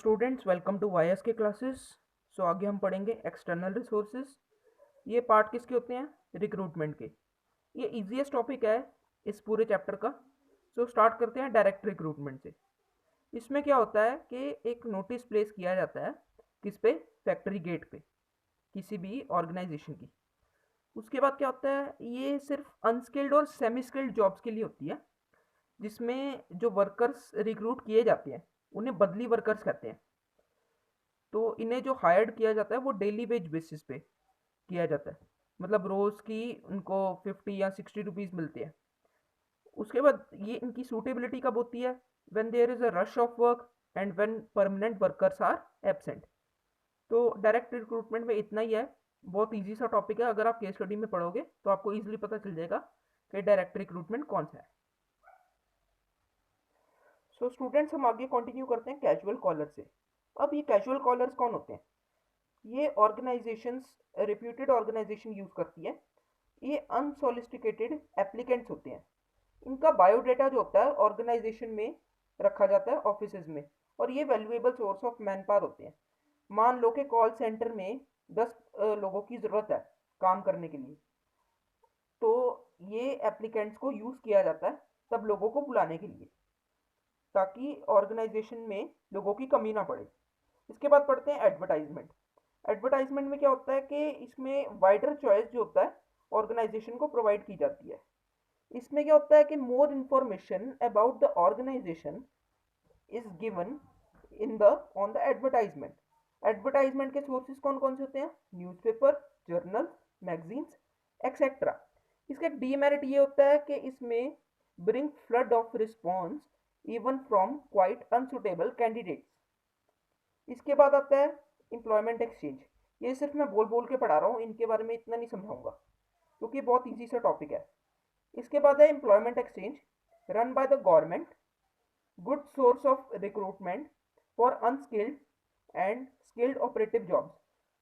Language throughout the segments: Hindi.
स्टूडेंट्स वेलकम टू वाईएस के क्लासेस। आगे हम पढ़ेंगे एक्सटर्नल रिसोर्सेज। ये पार्ट किसके होते हैं? रिक्रूटमेंट के। ये इजीएस्ट टॉपिक है इस पूरे चैप्टर का। स्टार्ट करते हैं डायरेक्ट रिक्रूटमेंट से। इसमें क्या होता है कि एक नोटिस प्लेस किया जाता है किस पे? फैक्ट्री गेट पे किसी भी ऑर्गेनाइजेशन की। उसके बाद क्या होता है, ये सिर्फ अनस्किल्ड और सेमी स्किल्ड जॉब्स के लिए होती है, जिसमें जो वर्कर्स रिक्रूट किए जाते हैं उन्हें बदली वर्कर्स कहते हैं। तो इन्हें जो हायर्ड किया जाता है वो डेली वेज बेसिस पे किया जाता है, मतलब रोज़ की उनको 50 या 60 रुपीज़ मिलते हैं। उसके बाद ये इनकी सूटेबिलिटी कब होती है? When there is a rush of work and when permanent workers are absent. तो डायरेक्ट रिक्रूटमेंट में इतना ही है। बहुत इजी सा टॉपिक है, अगर आप केस स्टडी में पढ़ोगे तो आपको इजीली पता चल जाएगा कि डायरेक्ट रिक्रूटमेंट कौन सा है। स्टूडेंट्स, हम आगे कंटिन्यू करते हैं कैजुअल कॉलर से। अब ये कैजुअल कॉलर्स कौन होते हैं? ये ऑर्गेनाइजेशंस, रिप्यूटेड ऑर्गेनाइजेशन यूज़ करती है। ये अनसोलिस्टिकेटेड एप्लीकेंट्स होते हैं। इनका बायोडाटा जो होता है ऑर्गेनाइजेशन में रखा जाता है ऑफिसेज में, और ये valuable source of man power होते हैं। मान लो कि कॉल सेंटर में 10 लोगों की ज़रूरत है काम करने के लिए, तो ये एप्लीकेंट्स को यूज़ किया जाता है तब लोगों को बुलाने के लिए, ताकि ऑर्गेनाइजेशन में लोगों की कमी ना पड़े। इसके बाद पढ़ते हैं एडवर्टाइजमेंट। एडवर्टाइजमेंट में क्या होता है कि इसमें वाइडर चॉइस जो होता है ऑर्गेनाइजेशन को प्रोवाइड की जाती है। इसमें क्या होता है कि more information about the organization is given in the on the advertisement. Advertisement के सोर्सेज कौन कौन से होते हैं? Newspaper, journal, magazines, etcetera. इसका एक डीमेरिट ये होता है कि इसमें bring flood of response even from quite unsuitable candidates. इसके बाद आता है एम्प्लॉयमेंट एक्सचेंज। ये सिर्फ मैं बोल बोल के पढ़ा रहा हूँ, इनके बारे में इतना नहीं समझाऊंगा क्योंकि बहुत ईजी सा टॉपिक है। इसके बाद है employment exchange run by the government, good source of recruitment for unskilled and skilled operative jobs.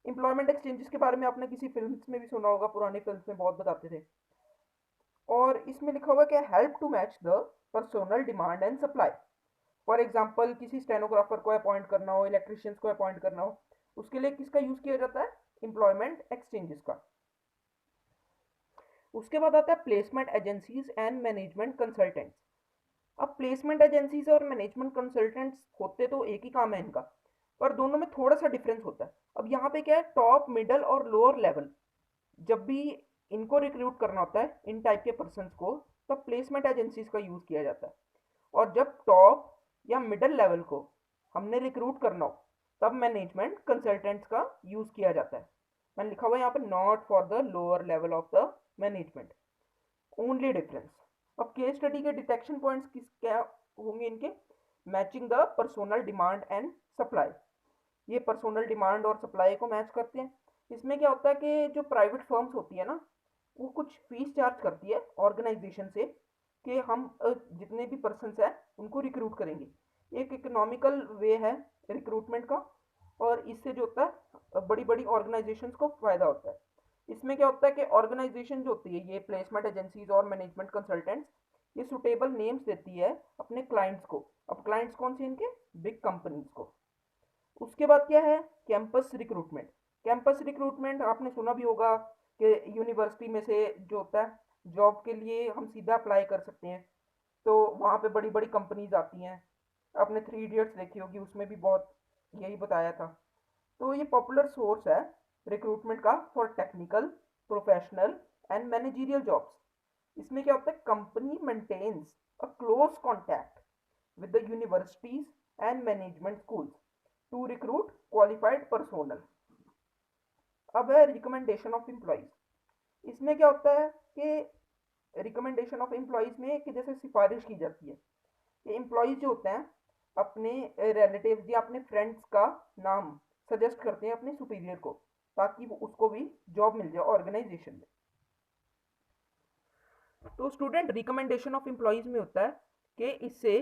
Employment exchanges के बारे में आपने किसी फिल्म्स में भी सुना होगा, पुरानी फिल्म्स में बहुत बताते थे। और इसमें लिखा हुआ क्या? Help to match the personal demand and supply. For example, किसी स्टेनोग्राफर को अपॉइंट करना हो, इलेक्ट्रिशियंस को अपॉइंट करना हो, उसके लिए किसका यूज किया जाता है? एम्प्लॉयमेंट एक्सचेंजेस का। उसके बाद आता है placement agencies and management consultants. अब प्लेसमेंट एजेंसीज और मैनेजमेंट कंसल्टेंट्स होते तो एक ही काम है इनका, पर दोनों में थोड़ा सा डिफरेंस होता है। अब यहाँ पे क्या है, टॉप, मिडल और लोअर लेवल, जब भी इनको रिक्रूट करना होता है इन टाइप के पर्सन को, तब प्लेसमेंट एजेंसीज का यूज किया जाता है। और जब टॉप या मिडिल लेवल को हमने रिक्रूट करना हो, तब मैनेजमेंट कंसल्टेंट्स का यूज किया जाता है। मैंने लिखा हुआ है यहाँ पे not for the lower level of the management, only difference. अब केस स्टडी के डिटेक्शन पॉइंट्स किस क्या होंगे इनके? Matching the personal demand and supply. ये पर्सोनल डिमांड और सप्लाई को मैच करते हैं। इसमें क्या होता है कि जो प्राइवेट फर्म्स होती है ना, वो कुछ फीस चार्ज करती है ऑर्गेनाइजेशन से कि हम जितने भी पर्सन हैं उनको रिक्रूट करेंगे। एक इकोनॉमिकल वे है रिक्रूटमेंट का, और इससे जो होता है बड़ी बड़ी ऑर्गेनाइजेशंस को फ़ायदा होता है। इसमें क्या होता है कि ऑर्गेनाइजेशन जो होती है, ये प्लेसमेंट एजेंसीज और मैनेजमेंट कंसल्टेंट्स, ये सुटेबल नेम्स देती है अपने क्लाइंट्स को। अब क्लाइंट्स कौन से इनके? बिग कंपनीज को। उसके बाद क्या है? Campus recruitment. कैंपस रिक्रूटमेंट आपने सुना भी होगा कि यूनिवर्सिटी में से जो होता है, जॉब के लिए हम सीधा अप्लाई कर सकते हैं, तो वहाँ पे बड़ी बड़ी कंपनीज आती हैं। आपने 3 इडियट्स देखी होगी, उसमें भी बहुत यही बताया था। तो ये पॉपुलर सोर्स है रिक्रूटमेंट का for technical, professional and managerial jobs. इसमें क्या होता है? Company maintains a close contact with the universities and management schools to recruit qualified personnel। अब है रिकमेंडेशन ऑफ एम्प्लॉयज़। इसमें क्या होता है कि रिकमेंडेशन ऑफ एम्प्लॉयज़ में कि जैसे सिफारिश की जाती है कि एम्प्लॉयज़ जो होते हैं अपने रिलेटिव्स या अपने फ्रेंड्स का नाम सजेस्ट करते हैं अपने सुपीरियर को, ताकि वो उसको भी जॉब मिल जाए ऑर्गेनाइजेशन में। तो स्टूडेंट, रिकमेंडेशन ऑफ एम्प्लॉयज़ में होता है कि इससे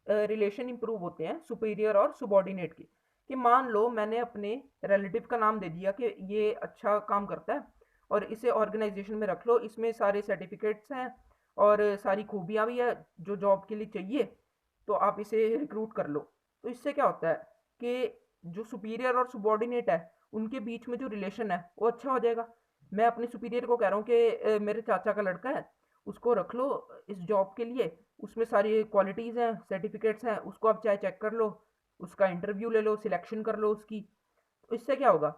रिलेशन इंप्रूव होते हैं सुपीरियर और subordinate के। कि मान लो मैंने अपने रिलेटिव का नाम दे दिया कि ये अच्छा काम करता है और इसे ऑर्गेनाइजेशन में रख लो, इसमें सारे सर्टिफिकेट्स हैं और सारी खूबियाँ भी है जो जॉब के लिए चाहिए, तो आप इसे रिक्रूट कर लो। तो इससे क्या होता है कि जो सुपीरियर और सुबॉर्डिनेट है उनके बीच में जो रिलेशन है वो अच्छा हो जाएगा। मैं अपने सुपीरियर को कह रहा हूँ कि मेरे चाचा का लड़का है, उसको रख लो इस जॉब के लिए, उसमें सारी क्वालिटीज़ हैं, सर्टिफिकेट्स हैं, उसको आप चाहे चेक कर लो, उसका इंटरव्यू ले लो, सिलेक्शन कर लो उसकी। तो इससे क्या होगा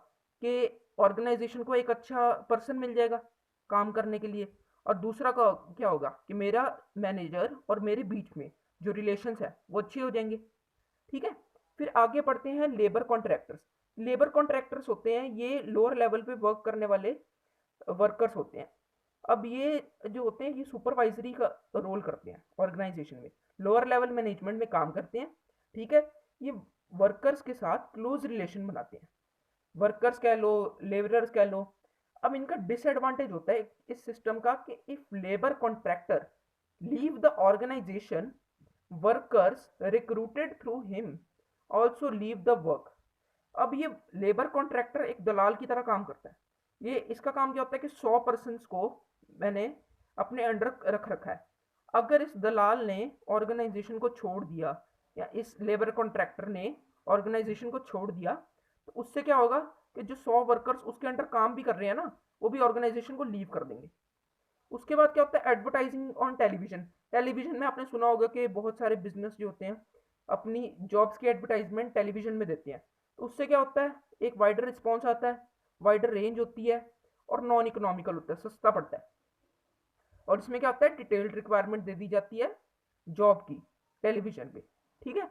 कि ऑर्गेनाइजेशन को एक अच्छा पर्सन मिल जाएगा काम करने के लिए। और दूसरा का क्या होगा कि मेरा मैनेजर और मेरे बीच में जो रिलेशंस है वो अच्छे हो जाएंगे। ठीक है। फिर आगे पढ़ते हैं लेबर कॉन्ट्रैक्टर्स। लेबर कॉन्ट्रैक्टर्स होते हैं ये लोअर लेवल पे वर्क करने वाले वर्कर्स होते हैं। अब ये जो होते हैं ये सुपरवाइजरी का रोल करते हैं ऑर्गेनाइजेशन में, लोअर लेवल मैनेजमेंट में काम करते हैं। ठीक है। ये वर्कर्स के साथ क्लोज रिलेशन बनाते हैं, वर्कर्स कह लो, लेबरर्स कह लो। अब इनका डिसएडवांटेज होता है इस सिस्टम का कि if labour contractor leave the organization, workers recruited through him also leave the work. अब ये लेबर कॉन्ट्रैक्टर एक दलाल की तरह काम करता है। ये इसका काम क्या होता है कि 100 पर्सन को मैंने अपने अंडर रख रखा है। अगर इस दलाल ने ऑर्गेनाइजेशन को छोड़ दिया या इस लेबर कॉन्ट्रैक्टर ने ऑर्गेनाइजेशन को छोड़ दिया, तो उससे क्या होगा कि जो 100 वर्कर्स उसके अंडर काम भी कर रहे हैं ना, वो भी ऑर्गेनाइजेशन को लीव कर देंगे। उसके बाद क्या होता है एडवर्टाइजिंग ऑन टेलीविजन। टेलीविजन में आपने सुना होगा कि बहुत सारे बिजनेस जो होते हैं अपनी जॉब्स की एडवर्टाइजमेंट टेलीविजन में देते हैं। तो उससे क्या होता है एक वाइडर रिस्पॉन्स आता है, वाइडर रेंज होती है, और नॉन इकोनॉमिकल होता है, सस्ता पड़ता है। और इसमें क्या होता है डिटेल्ड रिक्वायरमेंट दे दी जाती है जॉब की टेलीविजन पे। ठीक है।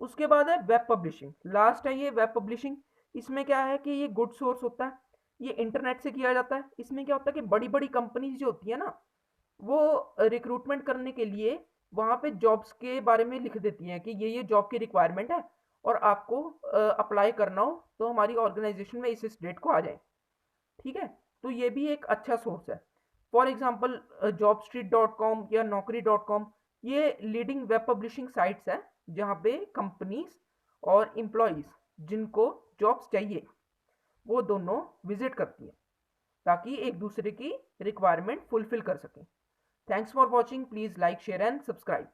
उसके बाद है वेब पब्लिशिंग, लास्ट है ये वेब पब्लिशिंग। इसमें क्या है कि ये गुड सोर्स होता है, ये इंटरनेट से किया जाता है। इसमें क्या होता है कि बड़ी बड़ी कंपनीज जो होती है ना, वो रिक्रूटमेंट करने के लिए वहाँ पे जॉब्स के बारे में लिख देती हैं कि ये जॉब की रिक्वायरमेंट है और आपको अप्लाई करना हो तो हमारी ऑर्गेनाइजेशन में इस डेट को आ जाए। ठीक है। तो ये भी एक अच्छा सोर्स है। फॉर एग्जांपल jobstreet.com या naukri.com, ये लीडिंग वेब पब्लिशिंग साइट्स हैं जहाँ पे कंपनीज और एम्प्लॉयज़ जिनको जॉब्स चाहिए वो दोनों विजिट करती हैं ताकि एक दूसरे की रिक्वायरमेंट फुलफिल कर सकें। Thanks for watching, please like share and subscribe.